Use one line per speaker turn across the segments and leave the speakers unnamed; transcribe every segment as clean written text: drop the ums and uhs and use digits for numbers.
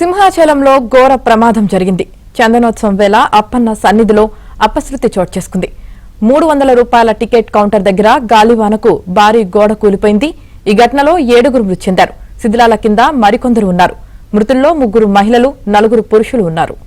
సింహాచలంలో ఘోర ప్రమాదం జరిగింది. చందనోత్సవం వేళ అప్పన్న సన్నిధిలో అపశృతి చోటు చేసుకుంది. 300 రూపాయల టికెట్ కౌంటర్ దగ్గర గాలివానకు భారీ గోడ కూలిపోయింది. ఈ ఘటనలో 7గురు మృతి చెందారు. శిథిలాల కింద మరికొందరు ఉన్నారు. మృతుల్లో 3 మహిళలు, 4 పురుషులు ఉన్నారు.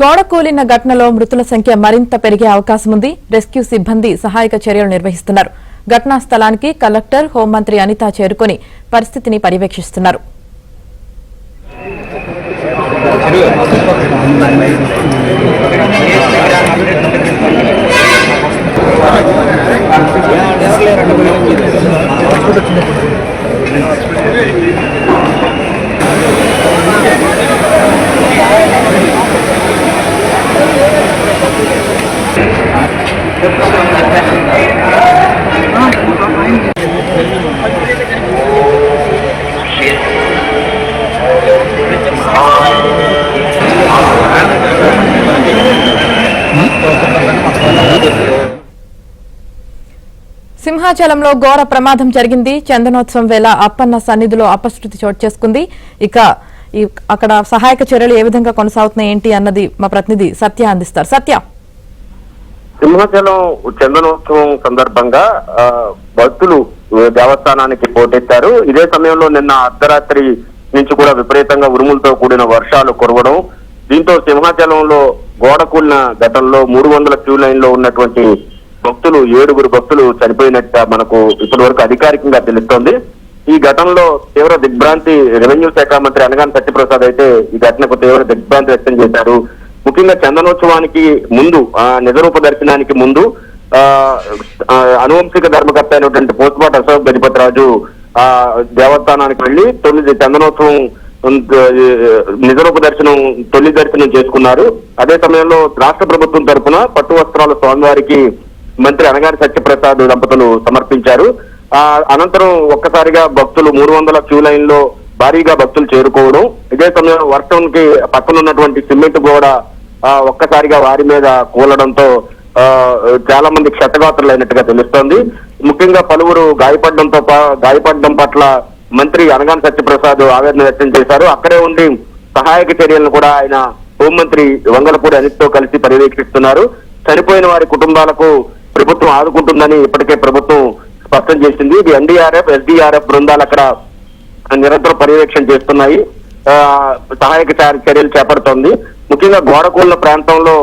గోడ కూలిన ఘటనలో మృతుల సంఖ్య మరింత పెరిగే అవకాశం ఉంది. రెస్క్యూ సిబ్బంది సహాయక చర్యలు నిర్వహిస్తున్నారు. ఘటనా స్థలానికి కలెక్టర్, హోంమంత్రి అనిత చేరుకుని పరిస్థితిని పర్యవేక్షిస్తున్నారు. సింహాచలంలో ఘోర ప్రమాదం జరిగింది. చందనోత్సవం వేళ అప్పన్న సన్నిధిలో అపశృతి చోటు చేసుకుంది. ఇక అక్కడ సహాయక చర్యలు ఏ విధంగా కొనసాగుతున్నాయి ఏంటి అన్నది మా ప్రతినిధి సత్య అందిస్తారు. సత్య,
సింహాచలం చందనోత్సవం సందర్భంగా భక్తులు దేవస్థానానికి పోటెత్తారు. ఇదే సమయంలో నిన్న అర్ధరాత్రి నుంచి కూడా విపరీతంగా ఉరుములతో కూడిన వర్షాలు కురవడం, దీంతో సింహాచలంలో గోడ కూలిన ఘటనలో 300 క్యూ లైన్ లో ఉన్నటువంటి భక్తులు 7గురు భక్తులు చనిపోయినట్టుగా మనకు ఇప్పటి వరకు అధికారికంగా తెలుస్తోంది. ఈ ఘటనలో తీవ్ర దిగ్భ్రాంతి రెవెన్యూ శాఖ మంత్రి అనగాని సత్యప్రసాద్ అయితే ఈ ఘటనకు తీవ్ర దిగ్భ్రాంతి వ్యక్తం చేశారు. ముఖ్యంగా చందనోత్సవానికి ముందు, నిజరూప దర్శనానికి ముందు అనువంశిక ధర్మకర్త అయినటువంటి పోతుపాటి అశోక్ గజపతిరాజు దేవస్థానానికి వెళ్లి తొలి చందనోత్సవం నిజరూప దర్శనం తొలి దర్శనం చేసుకున్నారు. అదే సమయంలో రాష్ట్ర ప్రభుత్వం తరఫున పట్టు వస్త్రాల స్వామివారికి మంత్రి అనగాని సత్యప్రసాద్ దంపతులు సమర్పించారు. అనంతరం ఒక్కసారిగా భక్తులు 300 క్యూ లైన్ లో భారీగా భక్తులు చేరుకోవడం, ఇదే సమయంలో వర్షంకి పక్కన ఉన్నటువంటి సిమెంట్ గోడ ఒక్కసారిగా వారి మీద కూలడంతో చాలా మంది క్షతగాత్రులు అయినట్టుగా తెలుస్తోంది. ముఖ్యంగా పలువురు గాయపడడం పట్ల మంత్రి అనగాని సత్యప్రసాద్ ఆవేదన వ్యక్తం చేశారు. అక్కడే ఉండి సహాయక చర్యలను కూడా ఆయన హోంమంత్రి వంగలపూడి అనితతో కలిసి పర్యవేక్షిస్తున్నారు. చనిపోయిన వారి కుటుంబాలకు ప్రభుత్వం ఆదుకుంటుందని ఇప్పటికే ప్రభుత్వం స్పష్టం చేసింది. ఇది ఎన్డీఆర్ఎఫ్, ఎస్డీఆర్ఎఫ్ బృందాలు అక్కడ నిరంతరం పర్యవేక్షణ చేస్తున్నాయి, సహాయక చర్యలు చేపడుతోంది. ముఖ్యంగా గోడకూలిన ప్రాంతంలో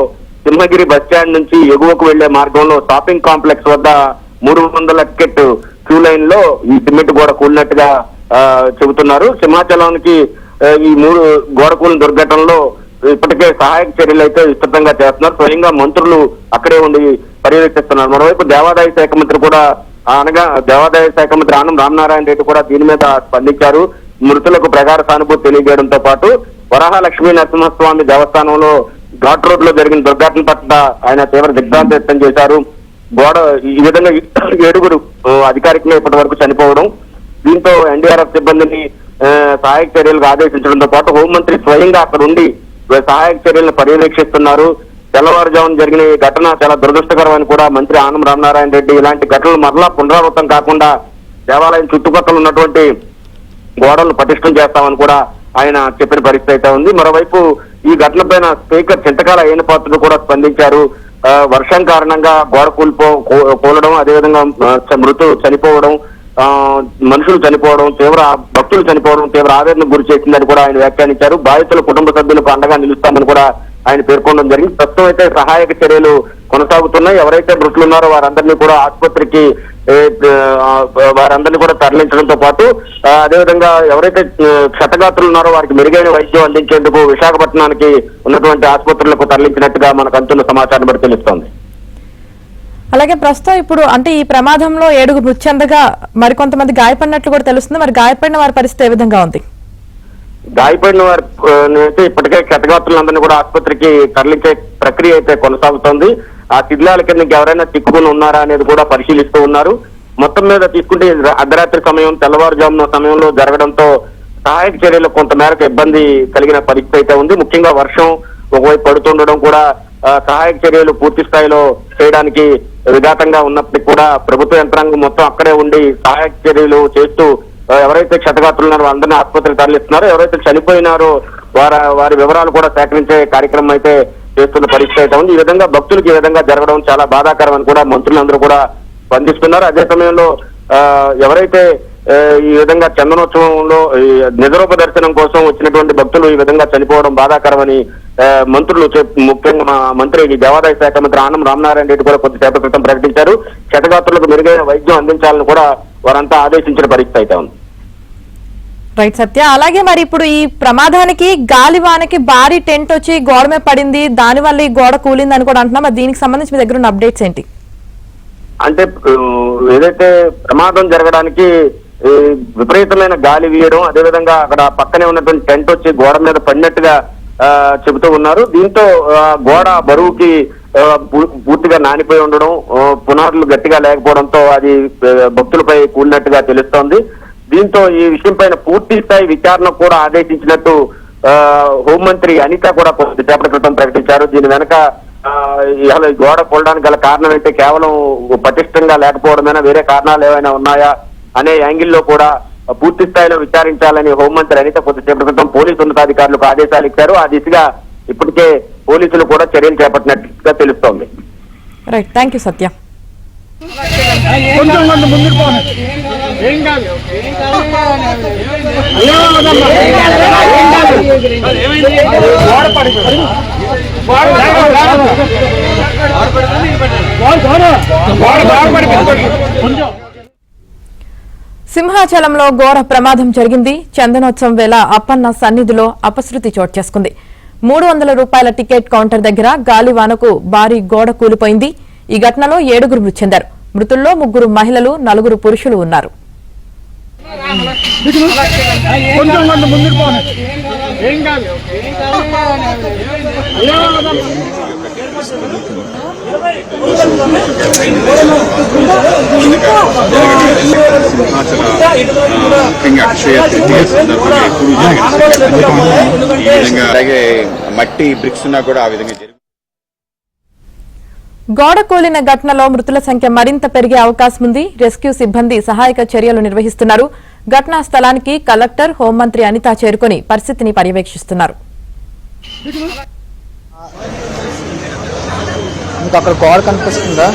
సింహగిరి బస్టాండ్ నుంచి ఎగువకు వెళ్లే మార్గంలో షాపింగ్ కాంప్లెక్స్ వద్ద 300 టికెట్ క్యూ లైన్ లో ఈ సిమెంట్ గోడ కూలినట్టుగా చెబుతున్నారు. సింహాచలానికి ఈ 3 గోడ కూలిన దుర్ఘటనలో ఇప్పటికే సహాయక చర్యలు అయితే విస్తృతంగా చేస్తున్నారు. స్వయంగా మంత్రులు అక్కడే ఉండి పర్యవేక్షిస్తున్నారు. మరోవైపు దేవాదాయ శాఖ మంత్రి కూడా దేవాదాయ శాఖ మంత్రి ఆనం రామనారాయణ రెడ్డి కూడా దీని మీద స్పందించారు. మృతులకు ప్రగాఢ సానుభూతి తెలియజేయడంతో పాటు వరాహలక్ష్మీ నరసింహస్వామి దేవస్థానంలో ఘాట్ రోడ్ లో జరిగిన దుర్ఘటన పట్ల ఆయన తీవ్ర దిగ్భ్రాంతి వ్యక్తం చేశారు. ఈ విధంగా 7గురు అధికారికంగా ఇప్పటి వరకు చనిపోవడం, దీంతో ఎన్డీఆర్ఎఫ్ సిబ్బందిని సహాయక చర్యలకు ఆదేశించడంతో పాటు హోంమంత్రి స్వయంగా అక్కడ ఉండి సహాయక చర్యలను పర్యవేక్షిస్తున్నారు. తెల్లవారుజామున జరిగిన ఈ ఘటన చాలా దురదృష్టకరమని కూడా మంత్రి ఆనం రామనారాయణ రెడ్డి ఇలాంటి ఘటనలు మరలా పునరావృతం కాకుండా దేవాలయం చుట్టుపక్కల ఉన్నటువంటి గోడలను పటిష్టం చేస్తామని కూడా ఆయన చెప్పిన పరిస్థితి అయితే ఉంది. మరోవైపు ఈ ఈ ఘటన పైన స్పీకర్ చింతకాల అయ్యనపాత్రుడు కూడా స్పందించారు. వర్షం కారణంగా గోడ కూలడం, అదేవిధంగా చనిపోవడం, మనుషులు చనిపోవడం, భక్తులు చనిపోవడం తీవ్ర ఆవేదనకు గురి చేసిందని కూడా ఆయన వ్యాఖ్యానించారు. బాధితుల కుటుంబ సభ్యులకు అండగా నిలుస్తామని కూడా ఆయన పేర్కొనడం జరిగింది. ప్రస్తుతం అయితే సహాయక చర్యలు కొనసాగుతున్నాయి. ఎవరైతే మృతులు ఉన్నారో వారందరినీ కూడా ఆసుపత్రికి తరలించడంతో పాటు అదేవిధంగా ఎవరైతే క్షతగాత్రులు ఉన్నారో వారికి మెరుగైన వైద్యం అందించేందుకు విశాఖపట్నానికి ఉన్నటువంటి ఆసుపత్రులకు తరలించినట్టుగా మనకు అందుతున్న సమాచారం బట్టి తెలుస్తోంది.
అలాగే ప్రస్తుతం ఇప్పుడు అంటే ఈ ప్రమాదంలో 7 మృతి చెందగా మరికొంతమంది గాయపడినట్లు కూడా తెలుస్తుంది. మరి గాయపడిన వారి పరిస్థితి ఏ విధంగా ఉంది?
గాయపడిన వారి అయితే ఇప్పటికే క్షతగాత్రులందరినీ కూడా ఆసుపత్రికి తరలించే ప్రక్రియ అయితే కొనసాగుతోంది. ఆ శిథిలాల కింద ఎవరైనా చిక్కుకుని ఉన్నారా అనేది కూడా పరిశీలిస్తూ ఉన్నారు. మొత్తం మీద తీసుకుంటే అర్ధరాత్రి సమయం, తెల్లవారుజామున సమయంలో జరగడంతో సహాయక చర్యలు కొంత మేరకు ఇబ్బంది కలిగిన పరిస్థితి అయితే ఉంది. ముఖ్యంగా వర్షం ఒకవైపు పడుతుండడం కూడా సహాయక చర్యలు పూర్తి స్థాయిలో చేయడానికి విఘాతంగా ఉన్నప్పటికీ కూడా ప్రభుత్వ యంత్రాంగం మొత్తం అక్కడే ఉండి సహాయక చర్యలు చేస్తూ ఎవరైతే క్షతగాత్రులు ఉన్నారో అందరినీ ఆసుపత్రికి తరలిస్తున్నారో, ఎవరైతే చనిపోయినారో వారి వివరాలు కూడా సేకరించే కార్యక్రమం అయితే చేస్తున్న పరిస్థితి అయితే ఉంది. ఈ విధంగా భక్తులకు ఈ విధంగా జరగడం చాలా బాధాకరం అని కూడా మంత్రులందరూ కూడా స్పందిస్తున్నారు. అదే సమయంలో ఎవరైతే ఈ విధంగా చందనోత్సవంలో నిజరూప దర్శనం కోసం వచ్చినటువంటి భక్తులు ఈ విధంగా చనిపోవడం బాధాకరమని మంత్రులు ముఖ్యంగా మంత్రి దేవాదాయ శాఖ మంత్రి ఆనం రామనారాయణ రెడ్డి కూడా కొద్దిసేపటి క్రితం ప్రకటించారు. క్షతగాత్రులకు మెరుగైన వైద్యం అందించాలని కూడా వారంతా ఆదేశించిన పరిస్థితి అయితే ఉంది.
రైట్ సత్య, అలాగే మరి ఇప్పుడు ఈ ప్రమాదానికి గాలివానకి భారీ టెంట్ వచ్చి గోడ మీద పడింది, దానివల్ల ఈ గోడ కూలింది అని కూడా అంటున్నాం. దీనికి సంబంధించి మీ దగ్గర ఉన్న అప్డేట్స్ ఏంటి?
అంటే ఏదైతే ప్రమాదం జరగడానికి విపరీతమైన గాలి వీయడం, అదేవిధంగా అక్కడ పక్కనే ఉన్నటువంటి టెంట్ వచ్చి గోడ మీద పడినట్టుగా చెబుతూ ఉన్నారు. దీంతో గోడ బరువుకి పూర్తిగా నానిపోయి ఉండడం, పునాదులు గట్టిగా లేకపోవడంతో అది భక్తులపై కూలినట్టుగా తెలుస్తోంది. దీంతో ఈ విషయం పైన పూర్తి స్థాయి విచారణ కూడా ఆదేశించినట్టు హోంమంత్రి అనిత కూడా కొద్దిసేపటి క్రితం ప్రకటించారు. దీని వెనక గోడ కూలడానికి గల కారణం అయితే కేవలం పటిష్టంగా లేకపోవడమైనా వేరే కారణాలు ఏమైనా ఉన్నాయా అనే యాంగిల్లో కూడా పూర్తి స్థాయిలో విచారించాలని హోంమంత్రి అనిత కొద్దిసేపటి క్రితం పోలీసు ఉన్నతాధికారులకు ఆదేశాలు ఇచ్చారు. ఆ దిశగా ఇప్పటికే పోలీసులు కూడా చర్యలు చేపట్టినట్టుగా తెలుస్తోంది.
రైట్, థ్యాంక్ యూ సత్య. సింహాచలంలో ఘోర ప్రమాదం జరిగింది. చందనోత్సవం వేళ అప్పన్న సన్నిధిలో అపశృతి చోటు చేసుకుంది. 300 రూపాయల టికెట్ కౌంటర్ దగ్గర గాలివానకు భారీ గోడ కూలిపోయింది. ఈ ఘటనలో 7 మృతి చెందారు. మృతుల్లో 3 మహిళలు, 4 పురుషులు ఉన్నారు.
అలాగే మట్టి బ్రిక్స్ ఉన్నా కూడా ఆ విధంగా
గోడ కూలిన ఘటనలో మృతుల సంఖ్య మరింత పెరిగే అవకాశం ఉంది. రెస్క్యూ సిబ్బంది సహాయక చర్యలు నిర్వహిస్తున్నారు. ఘటనా స్థలానికి కలెక్టర్, హోంమంత్రి అనిత చేరుకుని పరిస్థితిని పర్యవేక్షిస్తున్నారు.
అక్కడ గోడ కనిపిస్తుందా?